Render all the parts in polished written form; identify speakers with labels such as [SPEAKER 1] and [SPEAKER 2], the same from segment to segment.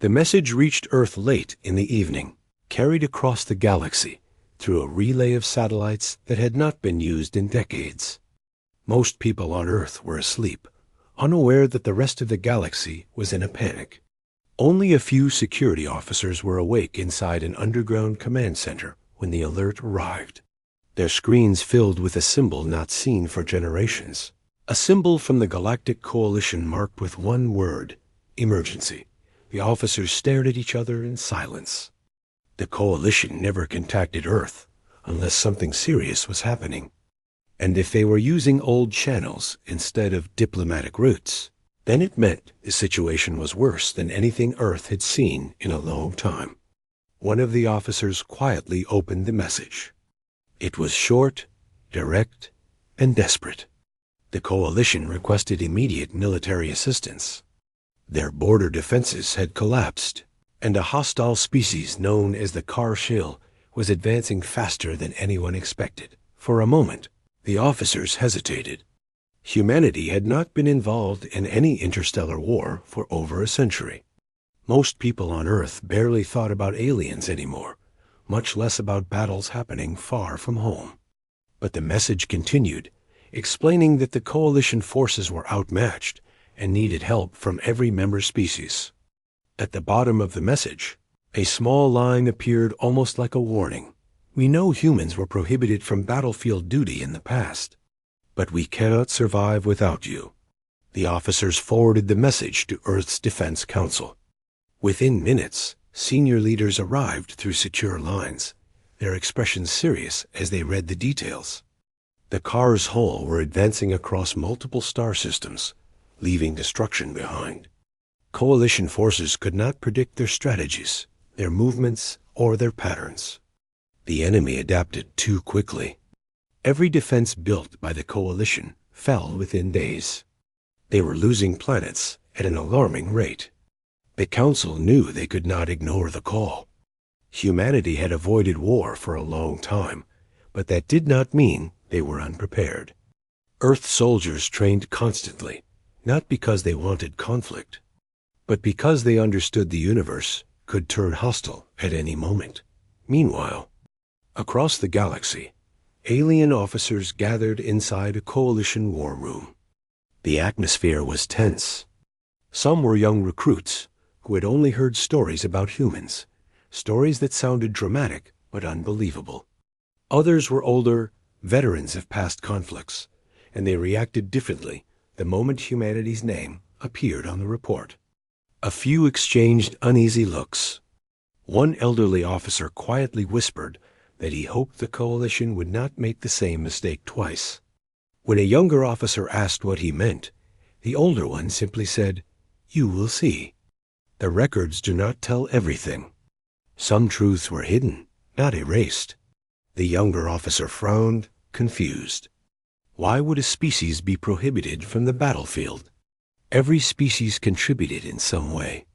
[SPEAKER 1] The message reached Earth late in the evening, carried across the galaxy through a relay of satellites that had not been used in decades. Most people on Earth were asleep, unaware that the rest of the galaxy was in a panic. Only a few security officers were awake inside an underground command center when the alert arrived. Their screens filled with a symbol not seen for generations. A symbol from the Galactic Coalition marked with one word: emergency. The officers stared at each other in silence. The Coalition never contacted Earth unless something serious was happening. And if they were using old channels instead of diplomatic routes, then it meant the situation was worse than anything Earth had seen in a long time. One of the officers quietly opened the message. It was short, direct, and desperate. The Coalition requested immediate military assistance. Their border defenses had collapsed, and a hostile species known as the Kar-Shil was advancing faster than anyone expected. For a moment, the officers hesitated. Humanity had not been involved in any interstellar war for over a century. Most people on Earth barely thought about aliens anymore, much less about battles happening far from home. But the message continued, explaining that the Coalition forces were outmatched and needed help from every member species. At the bottom of the message, a small line appeared almost like a warning. We know humans were prohibited from battlefield duty in the past, but we cannot survive without you. The officers forwarded the message to Earth's Defense Council. Within minutes, senior leaders arrived through secure lines, their expressions serious as they read the details. The Kars Hull were advancing across multiple star systems, leaving destruction behind. Coalition forces could not predict their strategies, their movements, or their patterns. The enemy adapted too quickly. Every defense built by the Coalition fell within days. They were losing planets at an alarming rate. The Council knew they could not ignore the call. Humanity had avoided war for a long time, but that did not mean they were unprepared. Earth soldiers trained constantly, not because they wanted conflict, but because they understood the universe could turn hostile at any moment. Meanwhile, across the galaxy, alien officers gathered inside a Coalition war room. The atmosphere was tense. Some were young recruits who had only heard stories about humans, stories that sounded dramatic but unbelievable. Others were older, veterans of past conflicts, and they reacted differently the moment humanity's name appeared on the report. A few exchanged uneasy looks. One elderly officer quietly whispered that he hoped the Coalition would not make the same mistake twice. When a younger officer asked what he meant, the older one simply said, "You will see. The records do not tell everything." Some truths were hidden, not erased. The younger officer frowned, confused. Why would a species be prohibited from the battlefield? Every species contributed in some way.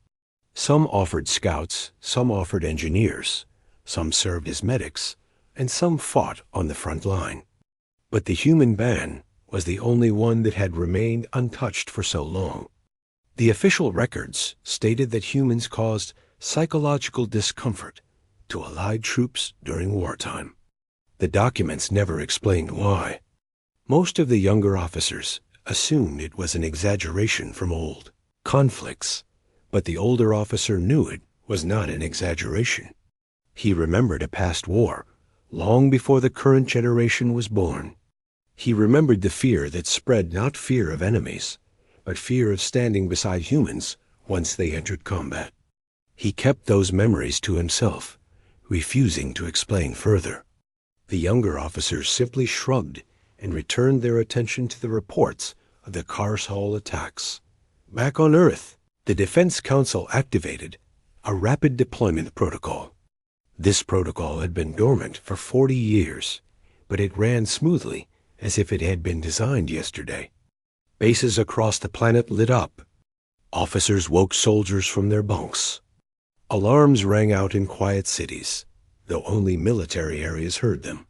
[SPEAKER 1] Some offered scouts, some offered engineers, some served as medics, and some fought on the front line. But the human ban was the only one that had remained untouched for so long. The official records stated that humans caused psychological discomfort to Allied troops during wartime. The documents never explained why. Most of the younger officers assumed it was an exaggeration from old conflicts, but the older officer knew it was not an exaggeration. He remembered a past war, long before the current generation was born. He remembered the fear that spread, not fear of enemies, but fear of standing beside humans once they entered combat. He kept those memories to himself, refusing to explain further. The younger officers simply shrugged and returned their attention to the reports of the Kars Hull attacks. Back on Earth, the Defense Council activated a rapid deployment protocol. This protocol had been dormant for 40 years, but it ran smoothly as if it had been designed yesterday. Bases across the planet lit up. Officers woke soldiers from their bunks. Alarms rang out in quiet cities, though only military areas heard them.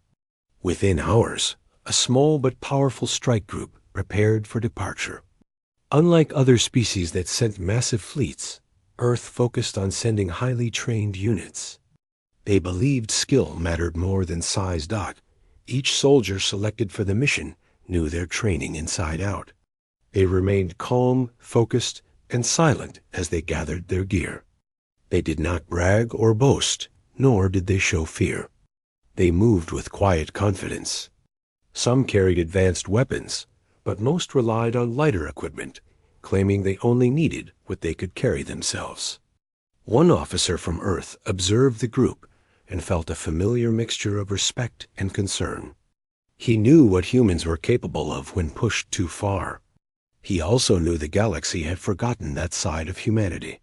[SPEAKER 1] Within hours, a small but powerful strike group prepared for departure. Unlike other species that sent massive fleets, Earth focused on sending highly trained units. They believed skill mattered more than size. Each soldier selected for the mission knew their training inside out. They remained calm, focused, and silent as they gathered their gear. They did not brag or boast, nor did they show fear. They moved with quiet confidence. Some carried advanced weapons, but most relied on lighter equipment, claiming they only needed what they could carry themselves. One officer from Earth observed the group and felt a familiar mixture of respect and concern. He knew what humans were capable of when pushed too far. He also knew the galaxy had forgotten that side of humanity.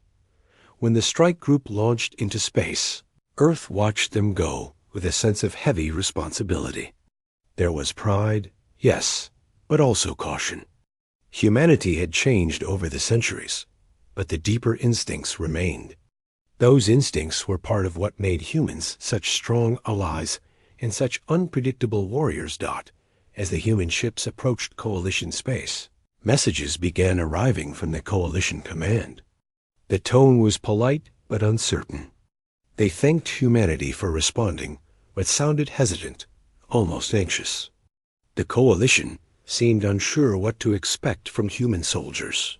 [SPEAKER 1] When the strike group launched into space, Earth watched them go with a sense of heavy responsibility. There was pride, yes, but also caution. Humanity had changed over the centuries, but the deeper instincts remained. Those instincts were part of what made humans such strong allies and such unpredictable warriors. As the human ships approached Coalition space, messages began arriving from the Coalition command. The tone was polite but uncertain. They thanked humanity for responding, but sounded hesitant, almost anxious. The Coalition seemed unsure what to expect from human soldiers.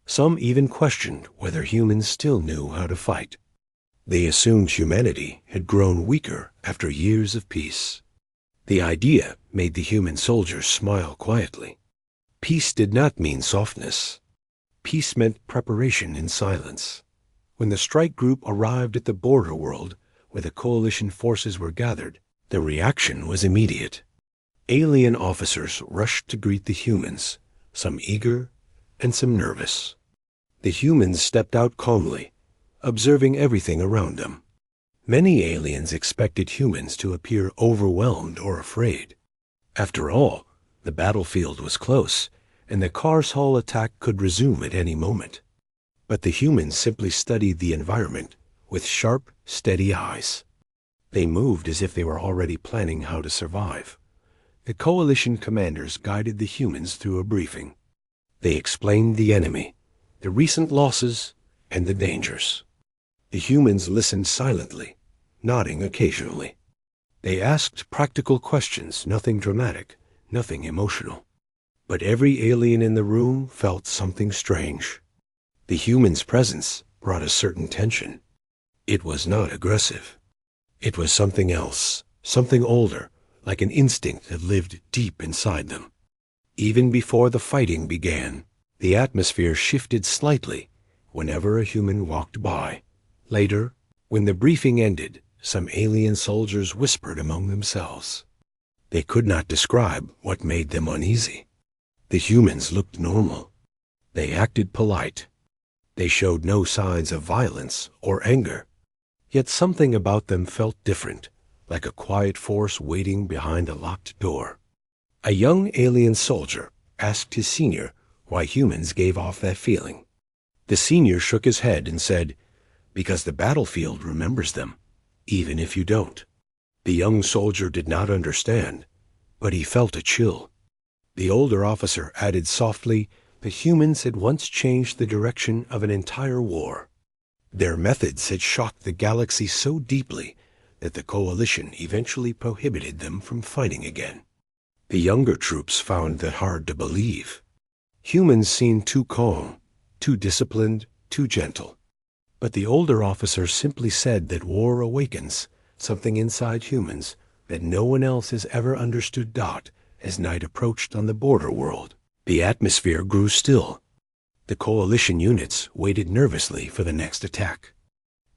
[SPEAKER 1] Some even questioned whether humans still knew how to fight. They assumed humanity had grown weaker after years of peace. The idea made the human soldiers smile quietly. Peace did not mean softness. Peace meant preparation in silence. When the strike group arrived at the border world where the Coalition forces were gathered, the reaction was immediate. Alien officers rushed to greet the humans, some eager and some nervous. The humans stepped out calmly, observing everything around them. Many aliens expected humans to appear overwhelmed or afraid. After all, the battlefield was close, and the Karsal attack could resume at any moment. But the humans simply studied the environment with sharp, steady eyes. They moved as if they were already planning how to survive. The Coalition commanders guided the humans through a briefing. They explained the enemy, the recent losses, and the dangers. The humans listened silently, nodding occasionally. They asked practical questions, nothing dramatic, nothing emotional. But every alien in the room felt something strange. The human's presence brought a certain tension. It was not aggressive. It was something else, something older, like an instinct that lived deep inside them. Even before the fighting began, the atmosphere shifted slightly whenever a human walked by. Later, when the briefing ended, some alien soldiers whispered among themselves. They could not describe what made them uneasy. The humans looked normal. They acted polite. They showed no signs of violence or anger. Yet something about them felt different, like a quiet force waiting behind a locked door. A young alien soldier asked his senior why humans gave off that feeling. The senior shook his head and said, "Because the battlefield remembers them, even if you don't." The young soldier did not understand, but he felt a chill. The older officer added softly that humans had once changed the direction of an entire war. Their methods had shocked the galaxy so deeply that the Coalition eventually prohibited them from fighting again. The younger troops found that hard to believe. Humans seemed too calm, too disciplined, too gentle. But the older officer simply said that war awakens something inside humans that no one else has ever understood. As night approached on the border world, the atmosphere grew still. The Coalition units waited nervously for the next attack.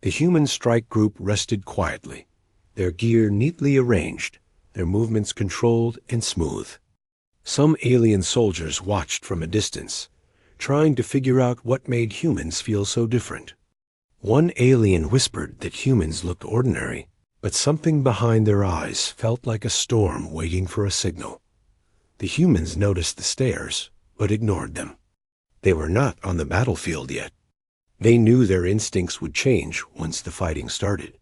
[SPEAKER 1] The human strike group rested quietly, their gear neatly arranged, their movements controlled and smooth. Some alien soldiers watched from a distance, trying to figure out what made humans feel so different. One alien whispered that humans looked ordinary, but something behind their eyes felt like a storm waiting for a signal. The humans noticed the stares, but ignored them. They were not on the battlefield yet. They knew their instincts would change once the fighting started.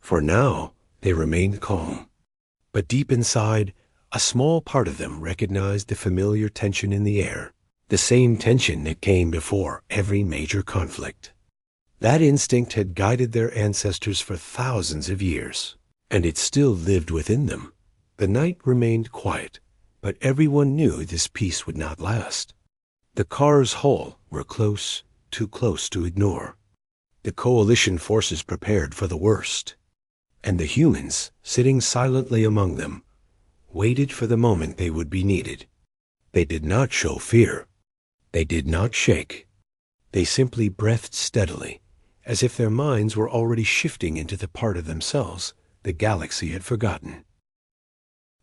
[SPEAKER 1] For now, they remained calm. But deep inside, a small part of them recognized the familiar tension in the air, the same tension that came before every major conflict. That instinct had guided their ancestors for thousands of years, and it still lived within them. The night remained quiet, but everyone knew this peace would not last. The Kar's hull were close, too close to ignore. The coalition forces prepared for the worst, and the humans, sitting silently among them, waited for the moment they would be needed. They did not show fear. They did not shake. They simply breathed steadily, as if their minds were already shifting into the part of themselves the galaxy had forgotten.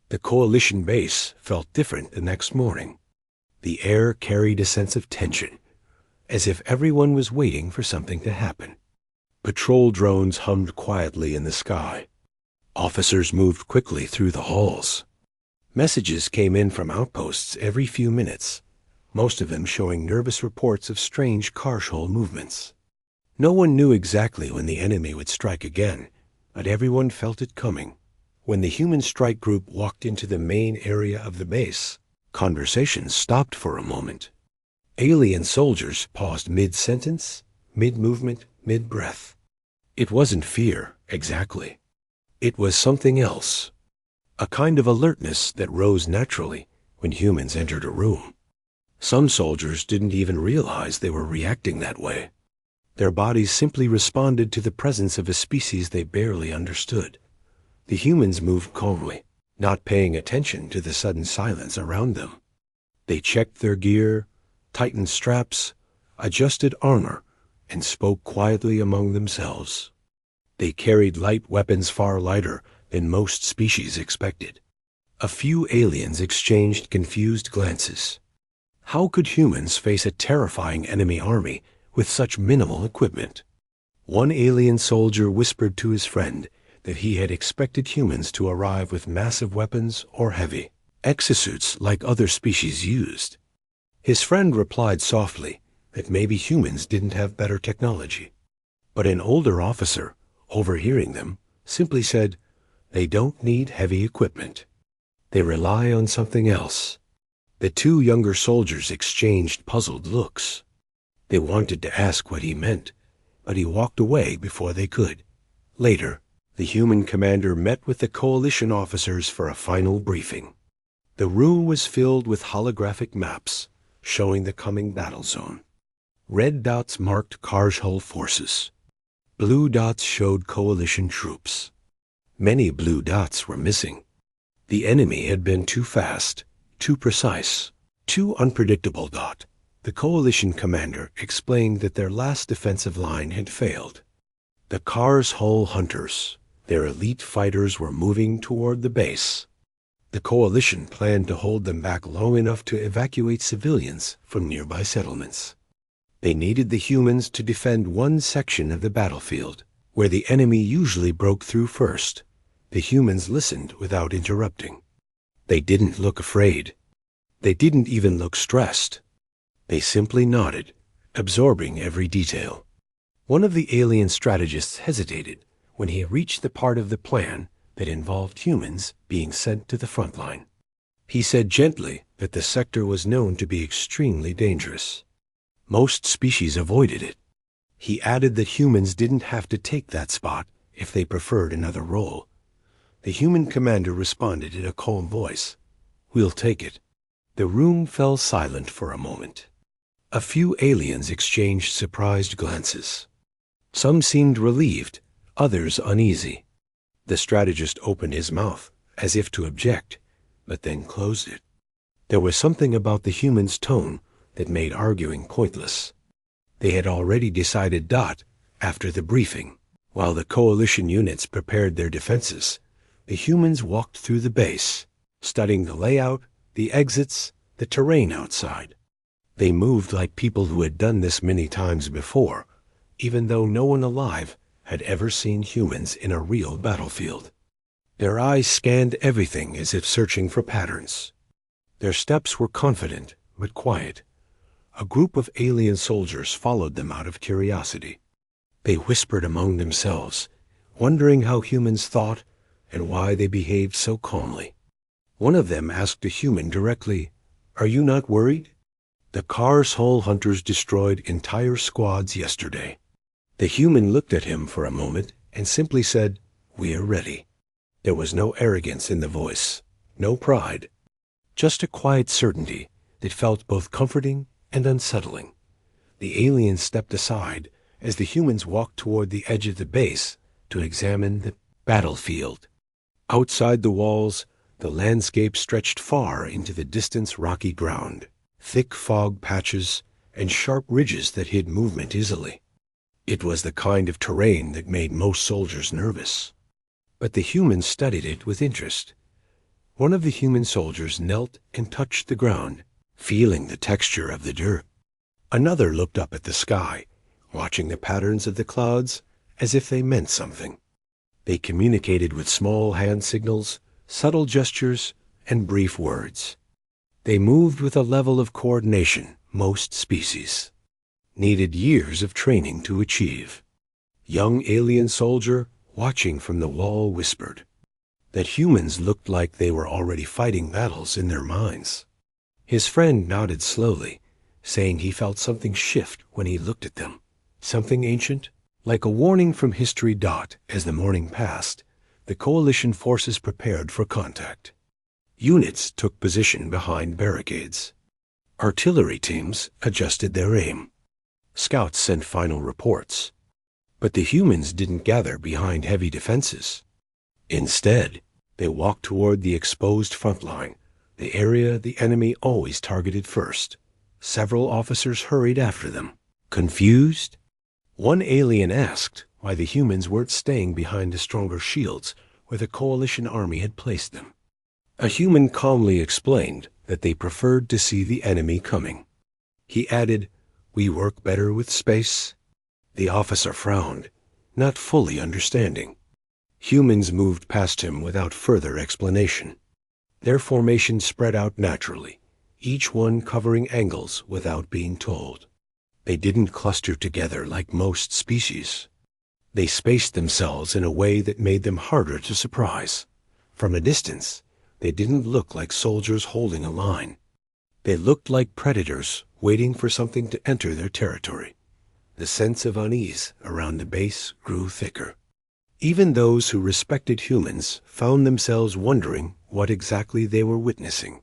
[SPEAKER 1] The coalition base felt different the next morning. The air carried a sense of tension, as if everyone was waiting for something to happen. Patrol drones hummed quietly in the sky. Officers moved quickly through the halls. Messages came in from outposts every few minutes, most of them showing nervous reports of strange Karshol movements. No one knew exactly when the enemy would strike again, but everyone felt it coming. When the human strike group walked into the main area of the base, conversations stopped for a moment. Alien soldiers paused mid-sentence, mid-movement, mid-breath. It wasn't fear, exactly. It was something else. A kind of alertness that rose naturally when humans entered a room. Some soldiers didn't even realize they were reacting that way. Their bodies simply responded to the presence of a species they barely understood. The humans moved calmly, not paying attention to the sudden silence around them. They checked their gear, tightened straps, adjusted armor, and spoke quietly among themselves. They carried light weapons far lighter than most species expected. A few aliens exchanged confused glances. How could humans face a terrifying enemy army with such minimal equipment? One alien soldier whispered to his friend that he had expected humans to arrive with massive weapons or heavy exosuits like other species used. His friend replied softly that maybe humans didn't have better technology. But an older officer, overhearing them, simply said, "They don't need heavy equipment. They rely on something else." The two younger soldiers exchanged puzzled looks. They wanted to ask what he meant, but he walked away before they could. Later, the human commander met with the coalition officers for a final briefing. The room was filled with holographic maps showing the coming battle zone. Red dots marked Karshol forces. Blue dots showed coalition troops. Many blue dots were missing. The enemy had been too fast, too precise, too unpredictable. The coalition commander explained that their last defensive line had failed. The Karshol hunters, their elite fighters, were moving toward the base. The coalition planned to hold them back long enough to evacuate civilians from nearby settlements. They needed the humans to defend one section of the battlefield, where the enemy usually broke through first. The humans listened without interrupting. They didn't look afraid. They didn't even look stressed. They simply nodded, absorbing every detail. One of the alien strategists hesitated when he reached the part of the plan that involved humans being sent to the front line. He said gently that the sector was known to be extremely dangerous. Most species avoided it. He added that humans didn't have to take that spot if they preferred another role. The human commander responded in a calm voice, "We'll take it." The room fell silent for a moment. A few aliens exchanged surprised glances. Some seemed relieved, others uneasy. The strategist opened his mouth, as if to object, but then closed it. There was something about the human's tone that made arguing pointless. They had already decided after the briefing. While the coalition units prepared their defenses, the humans walked through the base, studying the layout, the exits, the terrain outside. They moved like people who had done this many times before, even though no one alive had ever seen humans in a real battlefield. Their eyes scanned everything as if searching for patterns. Their steps were confident but quiet. A group of alien soldiers followed them out of curiosity. They whispered among themselves, wondering how humans thought and why they behaved so calmly. One of them asked a human directly, "Are you not worried? The Karshol hunters destroyed entire squads yesterday. The human looked at him for a moment and simply said, "We are ready." There was no arrogance in the voice, no pride, just a quiet certainty that felt both comforting and unsettling. The aliens stepped aside as the humans walked toward the edge of the base to examine the battlefield. Outside the walls, the landscape stretched far into the distant rocky ground, thick fog patches and sharp ridges that hid movement easily. It was the kind of terrain that made most soldiers nervous. But the humans studied it with interest. One of the human soldiers knelt and touched the ground, feeling the texture of the dirt. Another looked up at the sky, watching the patterns of the clouds as if they meant something. They communicated with small hand signals, subtle gestures, and brief words. They moved with a level of coordination most species needed years of training to achieve. Young alien soldier, watching from the wall, whispered that humans looked like they were already fighting battles in their minds. His friend nodded slowly, saying he felt something shift when he looked at them, something ancient, like a warning from history. As the morning passed, the coalition forces prepared for contact. Units took position behind barricades. Artillery teams adjusted their aim. Scouts sent final reports. But the humans didn't gather behind heavy defenses. Instead, they walked toward the exposed front line, the area the enemy always targeted first. Several officers hurried after them. Confused? One alien asked why the humans weren't staying behind the stronger shields where the coalition army had placed them. A human calmly explained that they preferred to see the enemy coming. He added, "We work better with space." The officer frowned, not fully understanding. Humans moved past him without further explanation. Their formation spread out naturally, each one covering angles without being told. They didn't cluster together like most species. They spaced themselves in a way that made them harder to surprise. From a distance, they didn't look like soldiers holding a line. They looked like predators waiting for something to enter their territory. The sense of unease around the base grew thicker. Even those who respected humans found themselves wondering what exactly they were witnessing.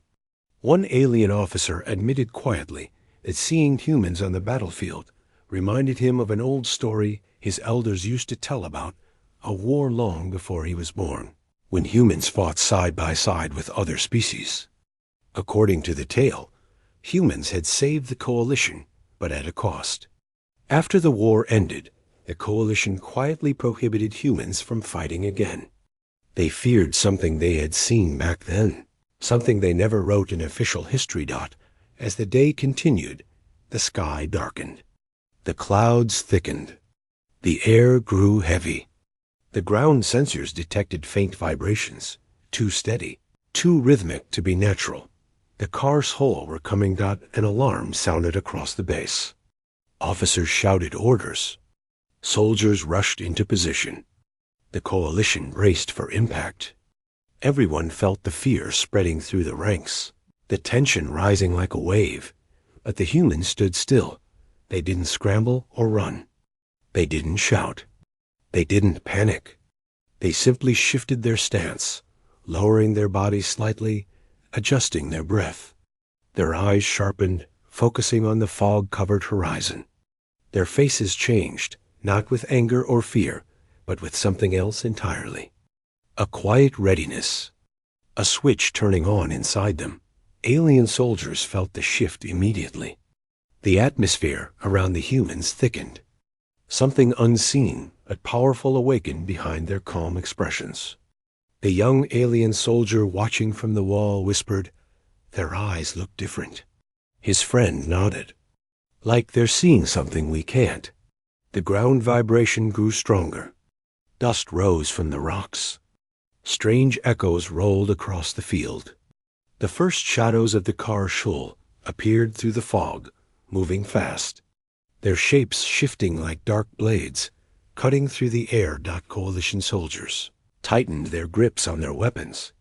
[SPEAKER 1] One alien officer admitted quietly that seeing humans on the battlefield reminded him of an old story his elders used to tell about a war long before he was born, when humans fought side by side with other species. According to the tale, humans had saved the coalition, but at a cost. After the war ended, the coalition quietly prohibited humans from fighting again. They feared something they had seen back then, something they never wrote in official history. As the day continued, the sky darkened. The clouds thickened. The air grew heavy. The ground sensors detected faint vibrations, too steady, too rhythmic to be natural. The car's hull were coming. An alarm sounded across the base. Officers shouted orders. Soldiers rushed into position. The coalition braced for impact. Everyone felt the fear spreading through the ranks, the tension rising like a wave. But the humans stood still. They didn't scramble or run. They didn't shout. They didn't panic. They simply shifted their stance, lowering their bodies slightly, adjusting their breath. Their eyes sharpened, focusing on the fog-covered horizon. Their faces changed, not with anger or fear, but with something else entirely. A quiet readiness. A switch turning on inside them. Alien soldiers felt the shift immediately. The atmosphere around the humans thickened. Something unseen but powerful awakened behind their calm expressions. The young alien soldier watching from the wall whispered, "Their eyes look different." His friend nodded. "Like they're seeing something we can't." The ground vibration grew stronger. Dust rose from the rocks. Strange echoes rolled across the field. The first shadows of the car shoal appeared through the fog, moving fast, their shapes shifting like dark blades, cutting through the air. Coalition soldiers tightened their grips on their weapons,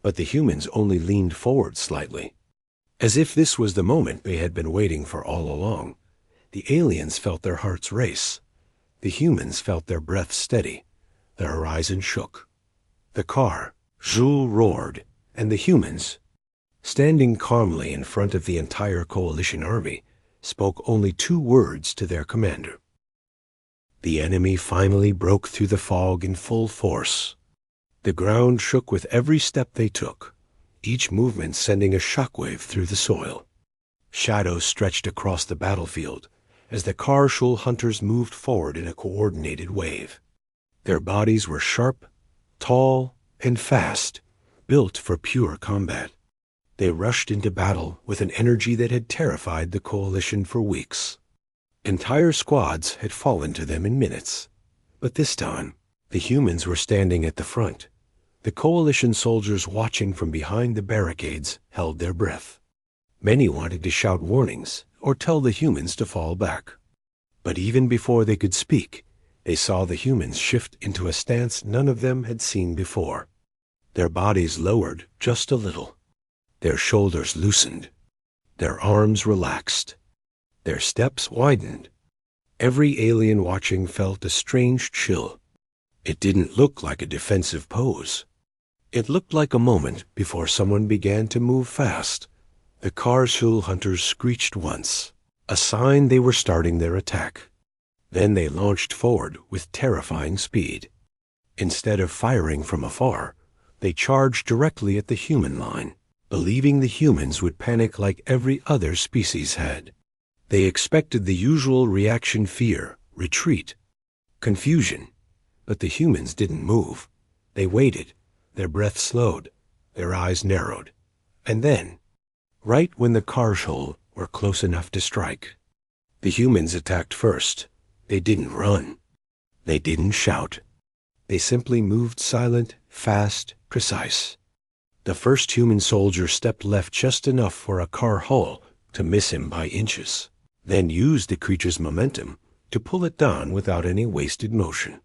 [SPEAKER 1] but the humans only leaned forward slightly. As if this was the moment they had been waiting for all along, the aliens felt their hearts race. The humans felt their breath steady. The horizon shook. The car, Jules roared, and the humans, standing calmly in front of the entire coalition army, spoke only 2 words to their commander. The enemy finally broke through the fog in full force. The ground shook with every step they took, each movement sending a shockwave through the soil. Shadows stretched across the battlefield as the Karshul hunters moved forward in a coordinated wave. Their bodies were sharp, tall, and fast, built for pure combat. They rushed into battle with an energy that had terrified the coalition for weeks. Entire squads had fallen to them in minutes. But this time, the humans were standing at the front. The coalition soldiers watching from behind the barricades held their breath. Many wanted to shout warnings or tell the humans to fall back. But even before they could speak, they saw the humans shift into a stance none of them had seen before. Their bodies lowered just a little. Their shoulders loosened. Their arms relaxed. Their steps widened. Every alien watching felt a strange chill. It didn't look like a defensive pose. It looked like a moment before someone began to move fast. The Karshul hunters screeched once, a sign they were starting their attack. Then they launched forward with terrifying speed. Instead of firing from afar, they charged directly at the human line, believing the humans would panic like every other species had. They expected the usual reaction: fear, retreat, confusion. But the humans didn't move. They waited. Their breath slowed. Their eyes narrowed. And then, right when the Karshul were close enough to strike, the humans attacked first. They didn't run. They didn't shout. They simply moved silent, fast, precise. The first human soldier stepped left just enough for a Karshul to miss him by inches, then used the creature's momentum to pull it down without any wasted motion.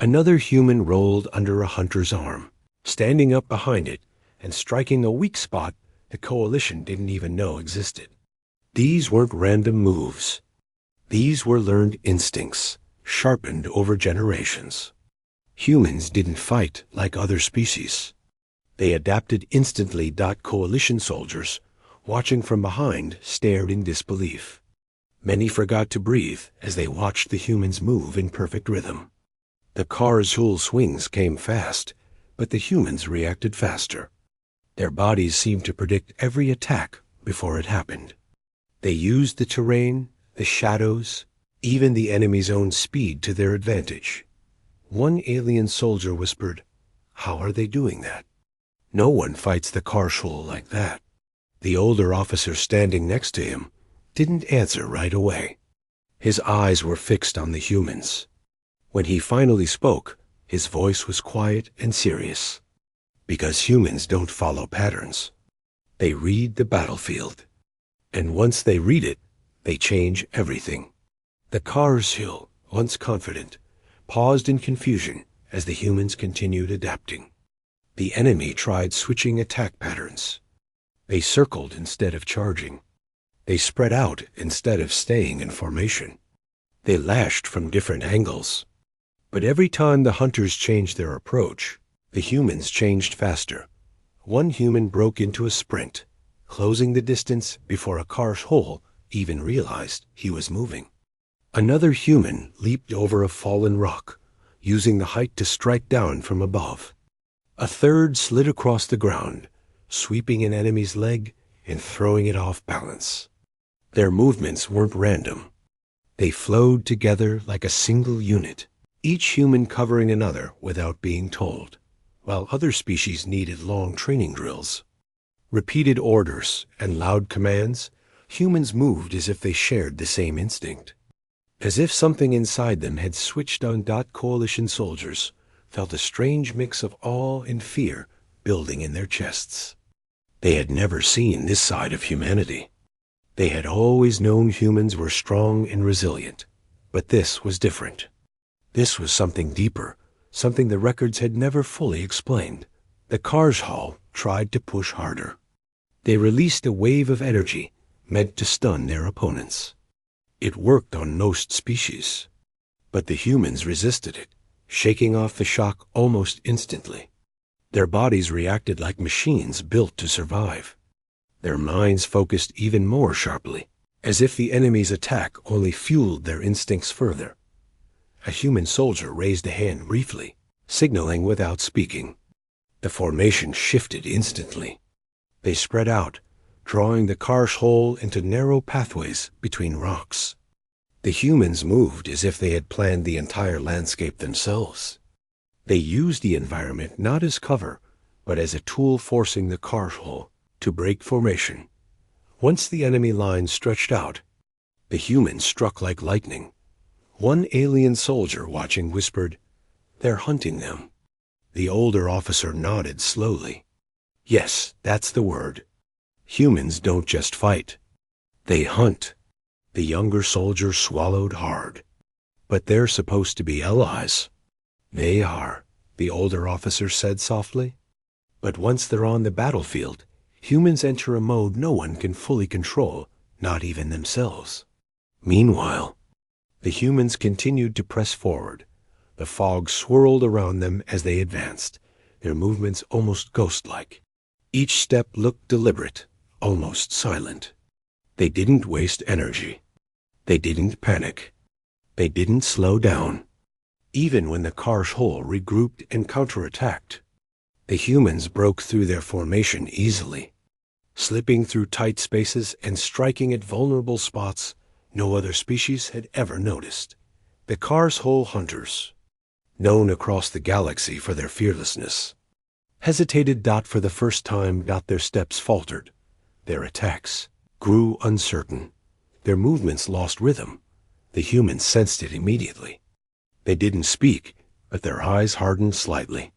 [SPEAKER 1] Another human rolled under a hunter's arm, standing up behind it and striking a weak spot the coalition didn't even know existed. These weren't random moves. These were learned instincts, sharpened over generations. Humans didn't fight like other species. They adapted instantly. Coalition soldiers, watching from behind, stared in disbelief. Many forgot to breathe as they watched the humans move in perfect rhythm. The Karshul swings came fast, but the humans reacted faster. Their bodies seemed to predict every attack before it happened. They used the terrain, the shadows, even the enemy's own speed to their advantage. One alien soldier whispered, "How are they doing that? No one fights the Karshul like that." The older officer standing next to him didn't answer right away. His eyes were fixed on the humans. When he finally spoke, his voice was quiet and serious. Because humans don't follow patterns. They read the battlefield. And once they read it, they change everything. The Karshul, once confident, paused in confusion as the humans continued adapting. The enemy tried switching attack patterns. They circled instead of charging. They spread out instead of staying in formation. They lashed from different angles. But every time the hunters changed their approach, the humans changed faster. One human broke into a sprint, closing the distance before a Karshul even realized he was moving. Another human leaped over a fallen rock, using the height to strike down from above. A third slid across the ground, sweeping an enemy's leg and throwing it off balance. Their movements weren't random. They flowed together like a single unit, each human covering another without being told, while other species needed long training drills. Repeated orders and loud commands, humans moved as if they shared the same instinct. As if something inside them had switched on. Coalition soldiers felt a strange mix of awe and fear building in their chests. They had never seen this side of humanity. They had always known humans were strong and resilient, but this was different. This was something deeper, something the records had never fully explained. The Karshul tried to push harder. They released a wave of energy meant to stun their opponents. It worked on most species. But the humans resisted it, shaking off the shock almost instantly. Their bodies reacted like machines built to survive. Their minds focused even more sharply, as if the enemy's attack only fueled their instincts further. A human soldier raised a hand briefly, signaling without speaking. The formation shifted instantly. They spread out, drawing the karsh hole into narrow pathways between rocks. The humans moved as if they had planned the entire landscape themselves. They used the environment not as cover, but as a tool forcing the karsh hole to break formation. Once the enemy line stretched out, the humans struck like lightning. One alien soldier watching whispered, "They're hunting them." The older officer nodded slowly. Yes, that's the word. Humans don't just fight. They hunt. The younger soldier swallowed hard. But they're supposed to be allies. They are, the older officer said softly. But once they're on the battlefield, humans enter a mode no one can fully control, not even themselves. Meanwhile, the humans continued to press forward. The fog swirled around them as they advanced, their movements almost ghost-like. Each step looked deliberate, almost silent. They didn't waste energy. They didn't panic. They didn't slow down. Even when the karsh hole regrouped and counterattacked, the humans broke through their formation easily, slipping through tight spaces and striking at vulnerable spots no other species had ever noticed. The karsh hole hunters, known across the galaxy for their fearlessness, hesitated. For the first time, their steps faltered. Their attacks grew uncertain. Their movements lost rhythm. The humans sensed it immediately. They didn't speak, but their eyes hardened slightly.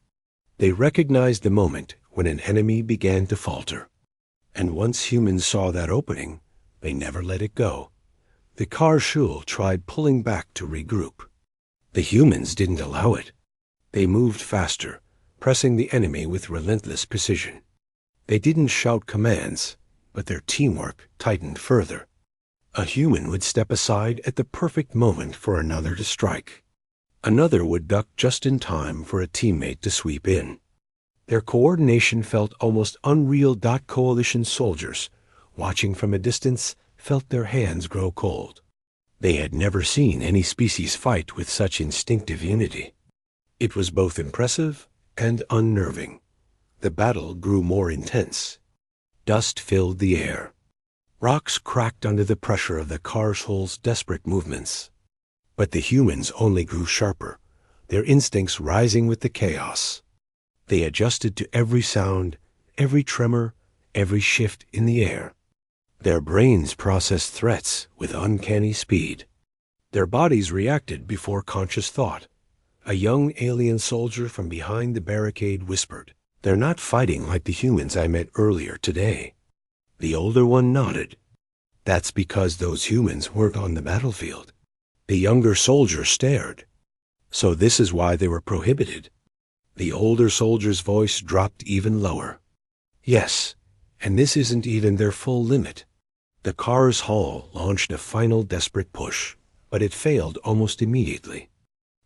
[SPEAKER 1] They recognized the moment when an enemy began to falter. And once humans saw that opening, they never let it go. The karsh hole tried pulling back to regroup. The humans didn't allow it. They moved faster, pressing the enemy with relentless precision. They didn't shout commands, but their teamwork tightened further. A human would step aside at the perfect moment for another to strike. Another would duck just in time for a teammate to sweep in. Their coordination felt almost unreal. Coalition soldiers, watching from a distance, felt their hands grow cold. They had never seen any species fight with such instinctive unity. It was both impressive and unnerving. The battle grew more intense. Dust filled the air. Rocks cracked under the pressure of the karsh hole's desperate movements. But the humans only grew sharper, their instincts rising with the chaos. They adjusted to every sound, every tremor, every shift in the air. Their brains processed threats with uncanny speed. Their bodies reacted before conscious thought. A young alien soldier from behind the barricade whispered, "They're not fighting like the humans I met earlier today." The older one nodded. "That's because those humans weren't on the battlefield." The younger soldier stared. "So this is why they were prohibited." The older soldier's voice dropped even lower. "Yes, and this isn't even their full limit." The karsh hole launched a final desperate push, but it failed almost immediately.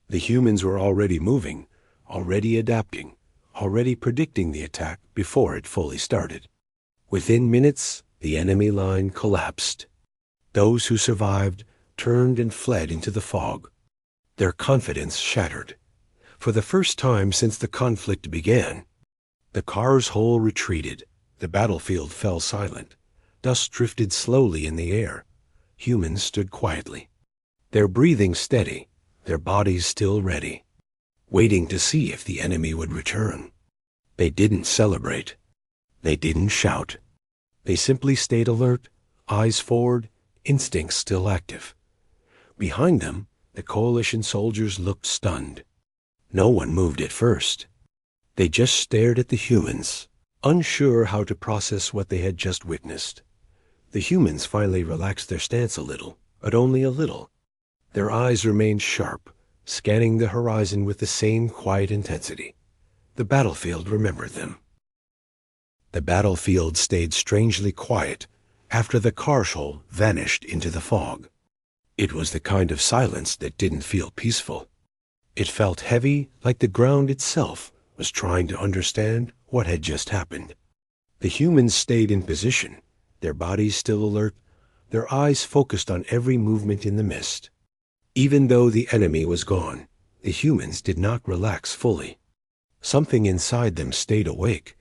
[SPEAKER 1] The humans were already moving, already adapting, already predicting the attack before it fully started. Within minutes, the enemy line collapsed. Those who survived turned and fled into the fog. Their confidence shattered. For the first time since the conflict began, the karsh hole retreated. The battlefield fell silent. Dust drifted slowly in the air. Humans stood quietly, their breathing steady, their bodies still ready, waiting to see if the enemy would return. They didn't celebrate. They didn't shout. They simply stayed alert, eyes forward, instincts still active. Behind them, the coalition soldiers looked stunned. No one moved at first. They just stared at the humans, unsure how to process what they had just witnessed. The humans finally relaxed their stance a little, but only a little. Their eyes remained sharp, scanning the horizon with the same quiet intensity. The battlefield remembered them. The battlefield stayed strangely quiet after the karsh hole vanished into the fog. It was the kind of silence that didn't feel peaceful. It felt heavy, like the ground itself was trying to understand what had just happened. The humans stayed in position, their bodies still alert, their eyes focused on every movement in the mist. Even though the enemy was gone, the humans did not relax fully. Something inside them stayed awake,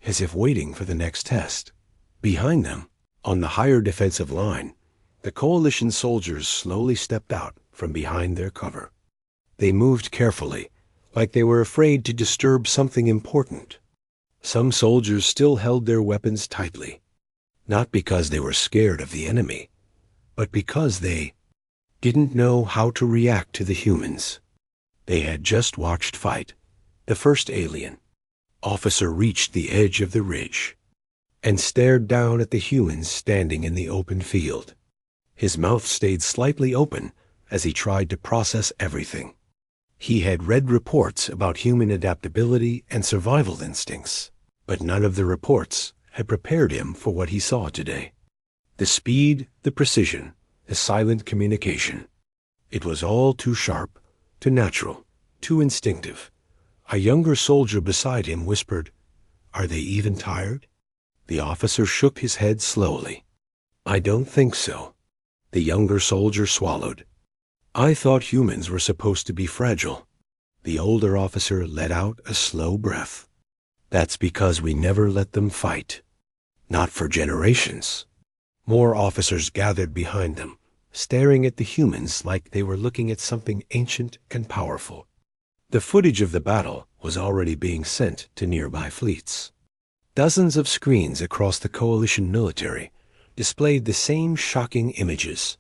[SPEAKER 1] as if waiting for the next test. Behind them, on the higher defensive line, the coalition soldiers slowly stepped out from behind their cover. They moved carefully, like they were afraid to disturb something important. Some soldiers still held their weapons tightly, not because they were scared of the enemy, but because they didn't know how to react to the humans. They had just watched fight the first alien. Officer reached the edge of the ridge and stared down at the humans standing in the open field. His mouth stayed slightly open as he tried to process everything. He had read reports about human adaptability and survival instincts, but none of the reports had prepared him for what he saw today. The speed, the precision, the silent communication. It was all too sharp, too natural, too instinctive. A younger soldier beside him whispered, "Are they even tired?" The officer shook his head slowly. "I don't think so." The younger soldier swallowed. "I thought humans were supposed to be fragile." The older officer let out a slow breath. "That's because we never let them fight. Not for generations." More officers gathered behind them, staring at the humans like they were looking at something ancient and powerful. The footage of the battle was already being sent to nearby fleets. Dozens of screens across the coalition military displayed the same shocking images.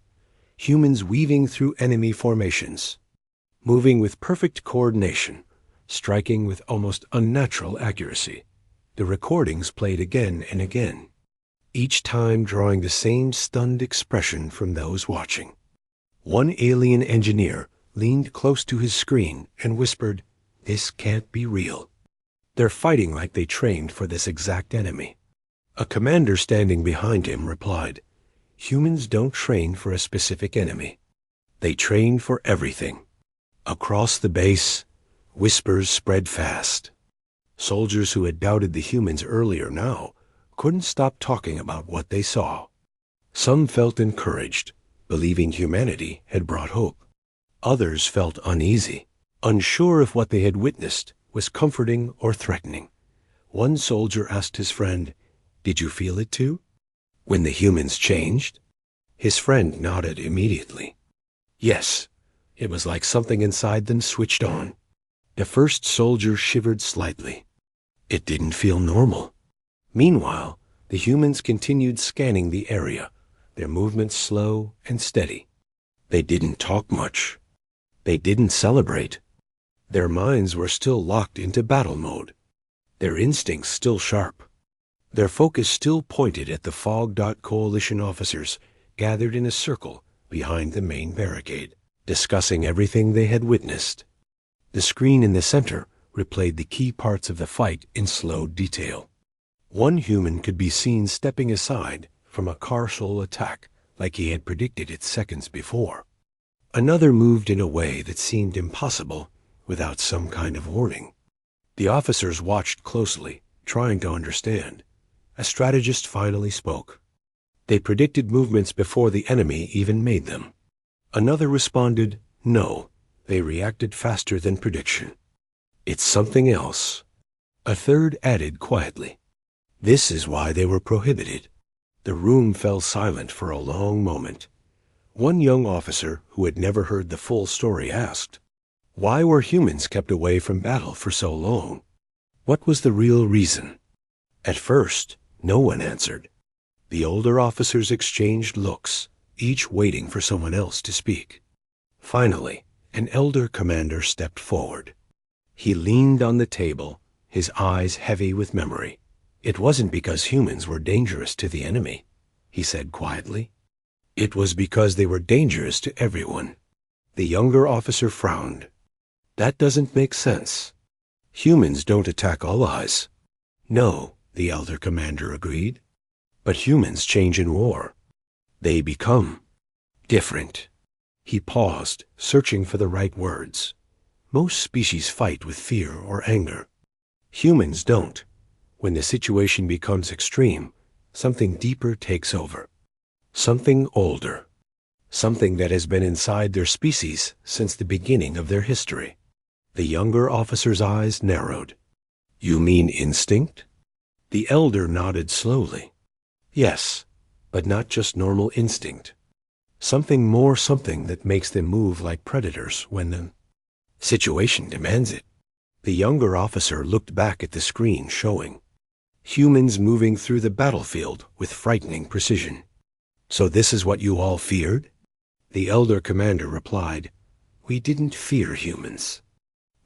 [SPEAKER 1] Humans weaving through enemy formations, moving with perfect coordination, striking with almost unnatural accuracy. The recordings played again and again, each time drawing the same stunned expression from those watching. One alien engineer leaned close to his screen and whispered, "This can't be real. They're fighting like they trained for this exact enemy." A commander standing behind him replied, "Humans don't train for a specific enemy. They train for everything." Across the base, whispers spread fast. Soldiers who had doubted the humans earlier now couldn't stop talking about what they saw. Some felt encouraged, believing humanity had brought hope. Others felt uneasy, unsure if what they had witnessed was comforting or threatening. One soldier asked his friend, "Did you feel it too? When the humans changed?" His friend nodded immediately. Yes, it was like something inside them switched on. The first soldier shivered slightly. It didn't feel normal. Meanwhile, the humans continued scanning the area, their movements slow and steady. They didn't talk much. They didn't celebrate. Their minds were still locked into battle mode, their instincts still sharp. Their focus still pointed at the fogged-out coalition officers gathered in a circle behind the main barricade, discussing everything they had witnessed. The screen in the center replayed the key parts of the fight in slow detail. One human could be seen stepping aside from a partial attack like he had predicted it seconds before. Another moved in a way that seemed impossible without some kind of warning. The officers watched closely, trying to understand. A strategist finally spoke. They predicted movements before the enemy even made them. Another responded, "No, they reacted faster than prediction. It's something else." A third added quietly, "This is why they were prohibited." The room fell silent for a long moment. One young officer who had never heard the full story asked, "Why were humans kept away from battle for so long? What was the real reason?" At first, no one answered. The older officers exchanged looks, each waiting for someone else to speak. Finally, an elder commander stepped forward. He leaned on the table, his eyes heavy with memory. "It wasn't because humans were dangerous to the enemy," he said quietly. "It was because they were dangerous to everyone." The younger officer frowned. "That doesn't make sense. Humans don't attack allies." "No," the elder commander agreed. "But humans change in war. They become different." He paused, searching for the right words. Most species fight with fear or anger. Humans don't. When the situation becomes extreme, something deeper takes over. Something older. Something that has been inside their species since the beginning of their history. The younger officer's eyes narrowed. You mean instinct? The elder nodded slowly. Yes, but not just normal instinct. Something more, something that makes them move like predators when the situation demands it. The younger officer looked back at the screen showing humans moving through the battlefield with frightening precision. So this is what you all feared? The elder commander replied, We didn't fear humans.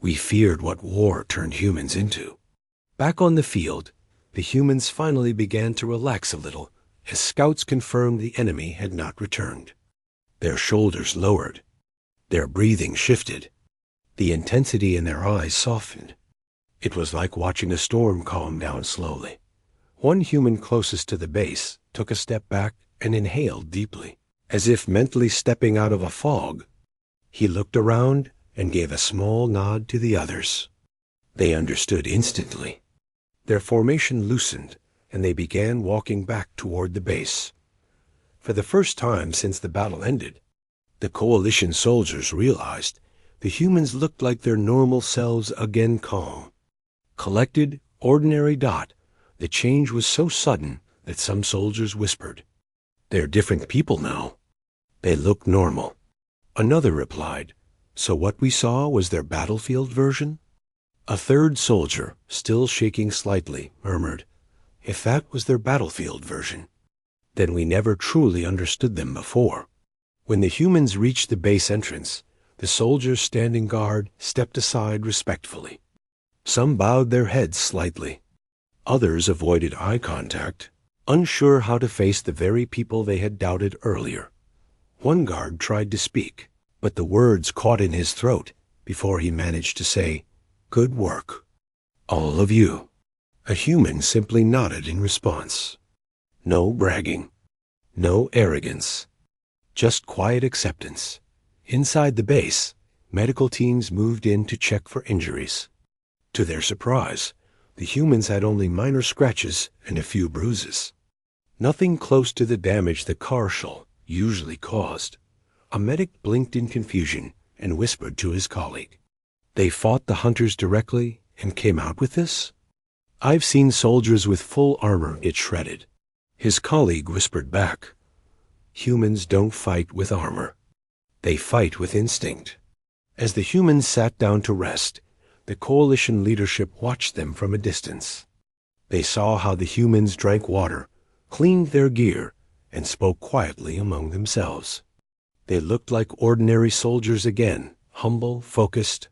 [SPEAKER 1] We feared what war turned humans into. Back on the field, the humans finally began to relax a little as scouts confirmed the enemy had not returned. Their shoulders lowered. Their breathing shifted. The intensity in their eyes softened. It was like watching a storm calm down slowly. One human closest to the base took a step back and inhaled deeply, as if mentally stepping out of a fog. He looked around and gave a small nod to the others. They understood instantly. Their formation loosened, and they began walking back toward the base. For the first time since the battle ended, the coalition soldiers realized the humans looked like their normal selves again, calm. Collected, ordinary dot, the change was so sudden that some soldiers whispered, They're different people now. They look normal. Another replied, So what we saw was their battlefield version? A third soldier, still shaking slightly, murmured, If that was their battlefield version, then we never truly understood them before. When the humans reached the base entrance, the soldiers standing guard stepped aside respectfully. Some bowed their heads slightly. Others avoided eye contact, unsure how to face the very people they had doubted earlier. One guard tried to speak, but the words caught in his throat before he managed to say, Good work. All of you. A human simply nodded in response. No bragging. No arrogance. Just quiet acceptance. Inside the base, medical teams moved in to check for injuries. To their surprise, the humans had only minor scratches and a few bruises. Nothing close to the damage the car shell usually caused. A medic blinked in confusion and whispered to his colleague. They fought the hunters directly and came out with this? I've seen soldiers with full armor get shredded. His colleague whispered back. Humans don't fight with armor. They fight with instinct. As the humans sat down to rest, the coalition leadership watched them from a distance. They saw how the humans drank water, cleaned their gear, and spoke quietly among themselves. They looked like ordinary soldiers again, humble, focused,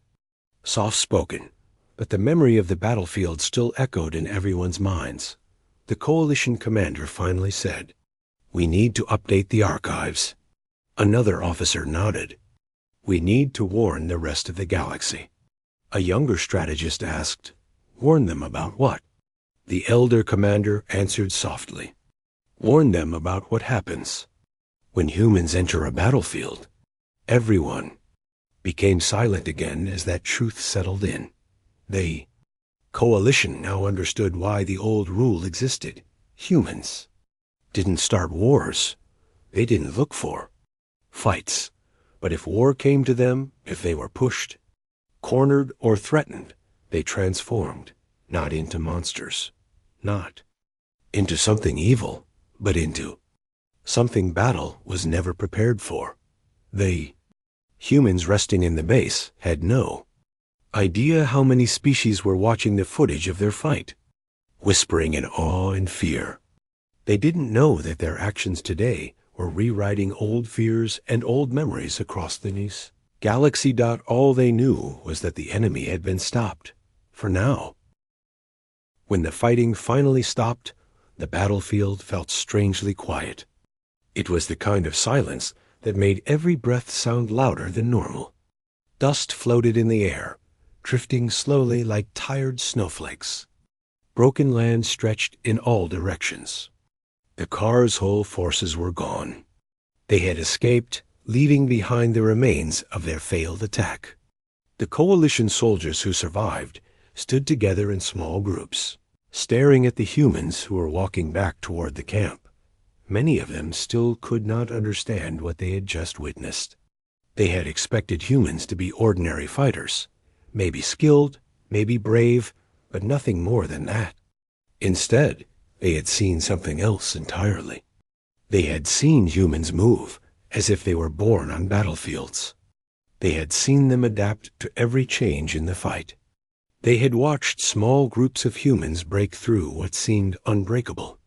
[SPEAKER 1] soft-spoken, but the memory of the battlefield still echoed in everyone's minds. The coalition commander finally said, We need to update the archives. Another officer nodded. We need to warn the rest of the galaxy. A younger strategist asked, Warn them about what? The elder commander answered softly, Warn them about what happens when humans enter a battlefield. Everyone became silent again as that truth settled in. The coalition now understood why the old rule existed. Humans didn't start wars. They didn't look for fights. But if war came to them, if they were pushed, cornered, or threatened, they transformed, not into monsters, not into something evil, but into something battle was never prepared for. The humans resting in the base had no idea how many species were watching the footage of their fight, whispering in awe and fear. They didn't know that their actions today were rewriting old fears and old memories across the galaxy. All they knew was that the enemy had been stopped, for now. When the fighting finally stopped, the battlefield felt strangely quiet. It was the kind of silence that made every breath sound louder than normal. Dust floated in the air, drifting slowly like tired snowflakes. Broken land stretched in all directions. The car's whole forces were gone. They had escaped, leaving behind the remains of their failed attack. The coalition soldiers who survived stood together in small groups, staring at the humans who were walking back toward the camp. Many of them still could not understand what they had just witnessed. They had expected humans to be ordinary fighters, maybe skilled, maybe brave, but nothing more than that. Instead, they had seen something else entirely. They had seen humans move as if they were born on battlefields. They had seen them adapt to every change in the fight. They had watched small groups of humans break through what seemed unbreakable.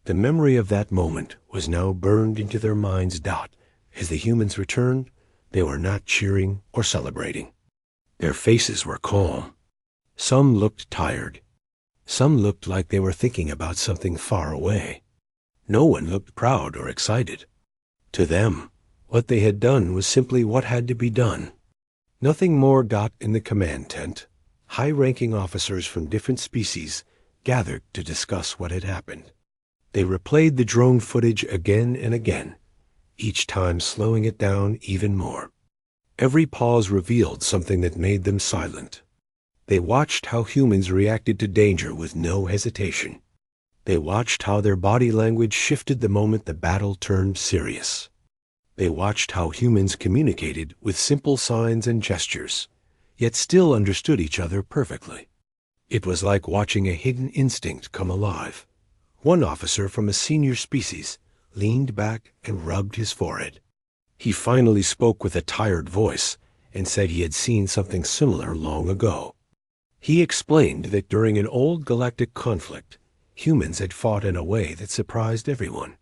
[SPEAKER 1] The memory of that moment was now burned into their minds. As the humans returned, they were not cheering or celebrating. Their faces were calm. Some looked tired. Some looked like they were thinking about something far away. No one looked proud or excited. To them, what they had done was simply what had to be done. Nothing more. In the command tent, high-ranking officers from different species gathered to discuss what had happened. They replayed the drone footage again and again, each time slowing it down even more. Every pause revealed something that made them silent. They watched how humans reacted to danger with no hesitation. They watched how their body language shifted the moment the battle turned serious. They watched how humans communicated with simple signs and gestures, yet still understood each other perfectly. It was like watching a hidden instinct come alive. One officer from a senior species leaned back and rubbed his forehead. He finally spoke with a tired voice and said he had seen something similar long ago. He explained that during an old galactic conflict, humans had fought in a way that surprised everyone.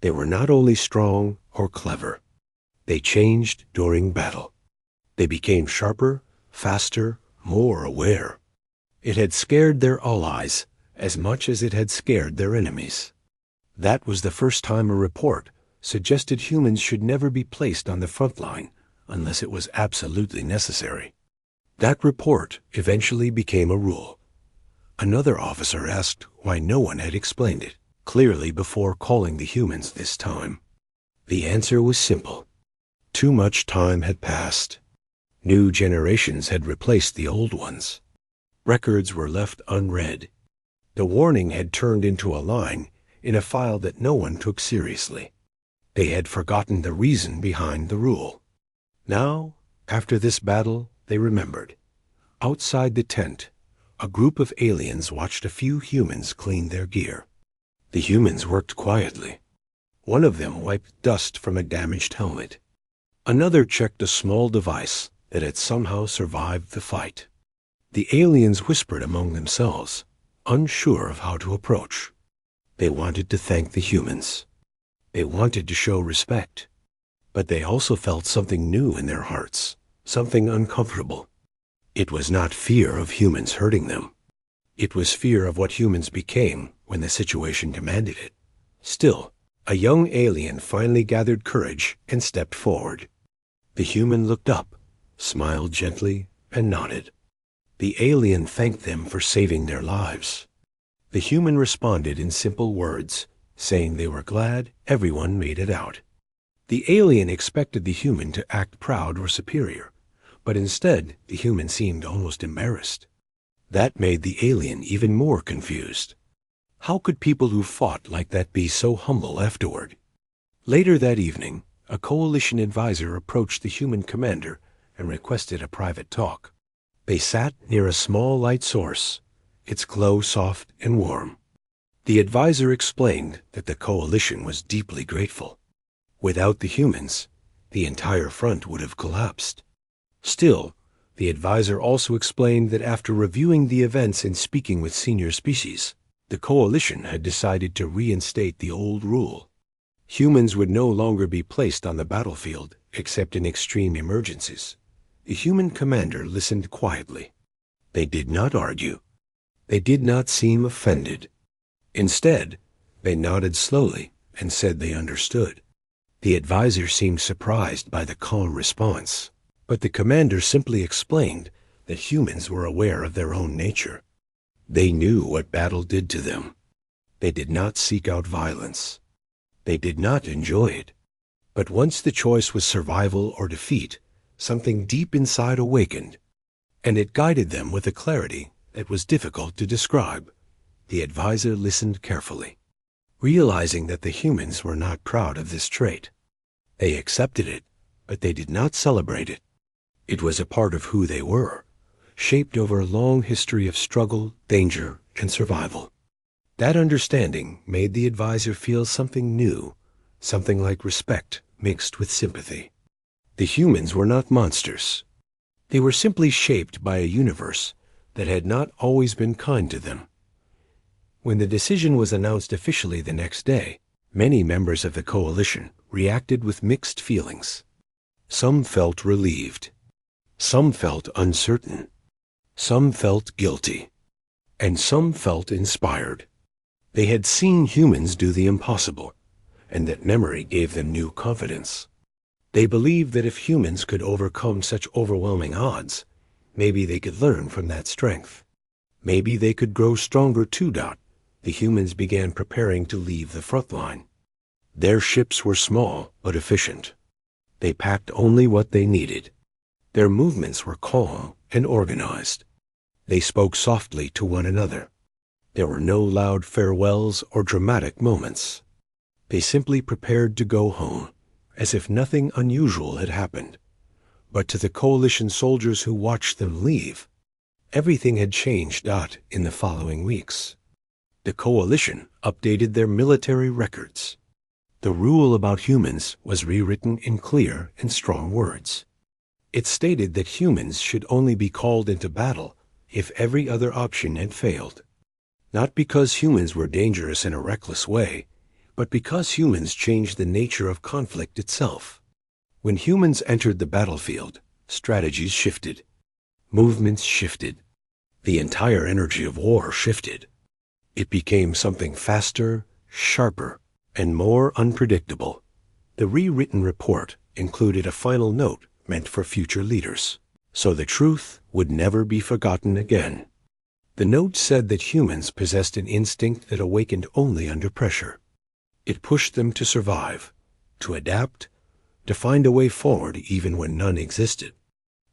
[SPEAKER 1] They were not only strong or clever. They changed during battle. They became sharper, faster, more aware. It had scared their allies as much as it had scared their enemies. That was the first time a report suggested humans should never be placed on the front line unless it was absolutely necessary. That report eventually became a rule. Another officer asked why no one had explained it clearly before calling the humans this time. The answer was simple. Too much time had passed. New generations had replaced the old ones. Records were left unread. The warning had turned into a line in a file that no one took seriously. They had forgotten the reason behind the rule. Now, after this battle, they remembered. Outside the tent, a group of aliens watched a few humans clean their gear. The humans worked quietly. One of them wiped dust from a damaged helmet. Another checked a small device that had somehow survived the fight. The aliens whispered among themselves, unsure of how to approach. They wanted to thank the humans. They wanted to show respect. But they also felt something new in their hearts, something uncomfortable. It was not fear of humans hurting them. It was fear of what humans became when the situation demanded it. Still, a young alien finally gathered courage and stepped forward. The human looked up, smiled gently, and nodded. The alien thanked them for saving their lives. The human responded in simple words, saying they were glad everyone made it out. The alien expected the human to act proud or superior, but instead the human seemed almost embarrassed. That made the alien even more confused. How could people who fought like that be so humble afterward? Later that evening, a coalition advisor approached the human commander and requested a private talk. They sat near a small light source, its glow soft and warm. The advisor explained that the coalition was deeply grateful. Without the humans, the entire front would have collapsed. Still, the advisor also explained that after reviewing the events and speaking with senior species, the coalition had decided to reinstate the old rule. Humans would no longer be placed on the battlefield except in extreme emergencies. The human commander listened quietly. They did not argue. They did not seem offended. Instead, they nodded slowly and said they understood. The advisor seemed surprised by the calm response, but the commander simply explained that humans were aware of their own nature. They knew what battle did to them. They did not seek out violence. They did not enjoy it, But once the choice was survival or defeat, something deep inside awakened, and it guided them with a clarity that was difficult to describe. The advisor listened carefully, realizing that the humans were not proud of this trait. They accepted it, but they did not celebrate it. It was a part of who they were, shaped over a long history of struggle, danger, and survival. That understanding made the advisor feel something new, something like respect mixed with sympathy. The humans were not monsters. They were simply shaped by a universe that had not always been kind to them. When the decision was announced officially the next day, many members of the coalition reacted with mixed feelings. Some felt relieved. Some felt uncertain. Some felt guilty. And some felt inspired. They had seen humans do the impossible, and that memory gave them new confidence. They believed that if humans could overcome such overwhelming odds, maybe they could learn from that strength. Maybe they could grow stronger too. The humans began preparing to leave the front line. Their ships were small but efficient. They packed only what they needed. Their movements were calm and organized. They spoke softly to one another. There were no loud farewells or dramatic moments. They simply prepared to go home, as if nothing unusual had happened. But to the coalition soldiers who watched them leave, everything had changed. In the following weeks, the coalition updated their military records. The rule about humans was rewritten in clear and strong words. It stated that humans should only be called into battle if every other option had failed. Not because humans were dangerous in a reckless way, but because humans changed the nature of conflict itself. When humans entered the battlefield, strategies shifted. Movements shifted. The entire energy of war shifted. It became something faster, sharper, and more unpredictable. The rewritten report included a final note meant for future leaders, so the truth would never be forgotten again. The note said that humans possessed an instinct that awakened only under pressure. It pushed them to survive, to adapt, to find a way forward even when none existed.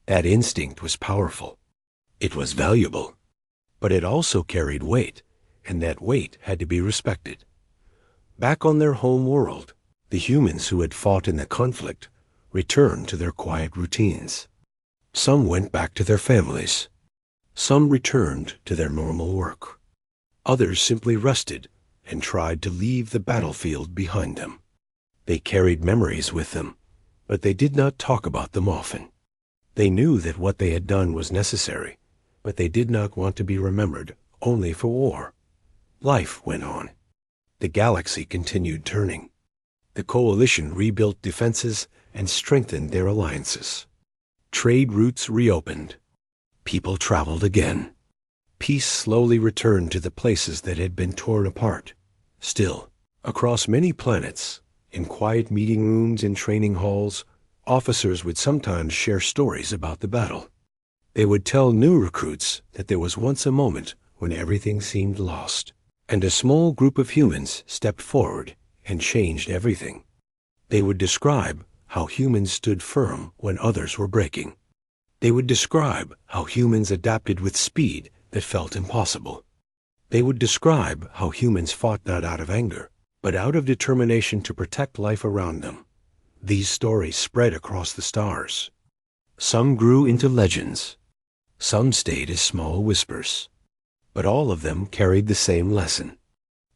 [SPEAKER 1] That instinct was powerful. It was valuable. But it also carried weight, and that weight had to be respected. Back on their home world, the humans who had fought in the conflict returned to their quiet routines. Some went back to their families. Some returned to their normal work. Others simply rested and tried to leave the battlefield behind them. They carried memories with them, but they did not talk about them often. They knew that what they had done was necessary, but they did not want to be remembered only for war. Life went on. The galaxy continued turning. The coalition rebuilt defenses and strengthened their alliances. Trade routes reopened. People traveled again. Peace slowly returned to the places that had been torn apart. Still, across many planets, in quiet meeting rooms and training halls, officers would sometimes share stories about the battle. They would tell new recruits that there was once a moment when everything seemed lost, and a small group of humans stepped forward and changed everything. They would describe how humans stood firm when others were breaking. They would describe how humans adapted with speed that felt impossible. They would describe how humans fought not out of anger, but out of determination to protect life around them. These stories spread across the stars. Some grew into legends. Some stayed as small whispers. But all of them carried the same lesson.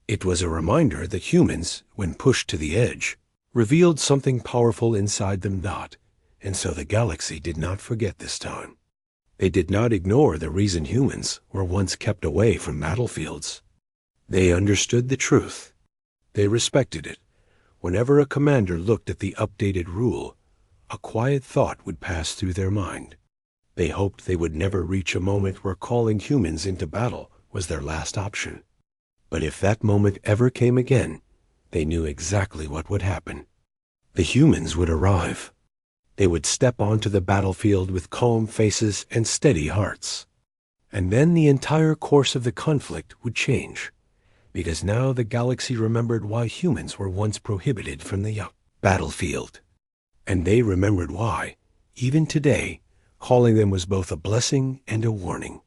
[SPEAKER 1] It was a reminder that humans, when pushed to the edge, revealed something powerful inside them. And so the galaxy did not forget this time. They did not ignore the reason humans were once kept away from battlefields. They understood the truth. They respected it. Whenever a commander looked at the updated rule, a quiet thought would pass through their mind. They hoped they would never reach a moment where calling humans into battle was their last option. But if that moment ever came again, they knew exactly what would happen. The humans would arrive. They would step onto the battlefield with calm faces and steady hearts. And then the entire course of the conflict would change, because now the galaxy remembered why humans were once prohibited from the battlefield. And they remembered why, even today, calling them was both a blessing and a warning.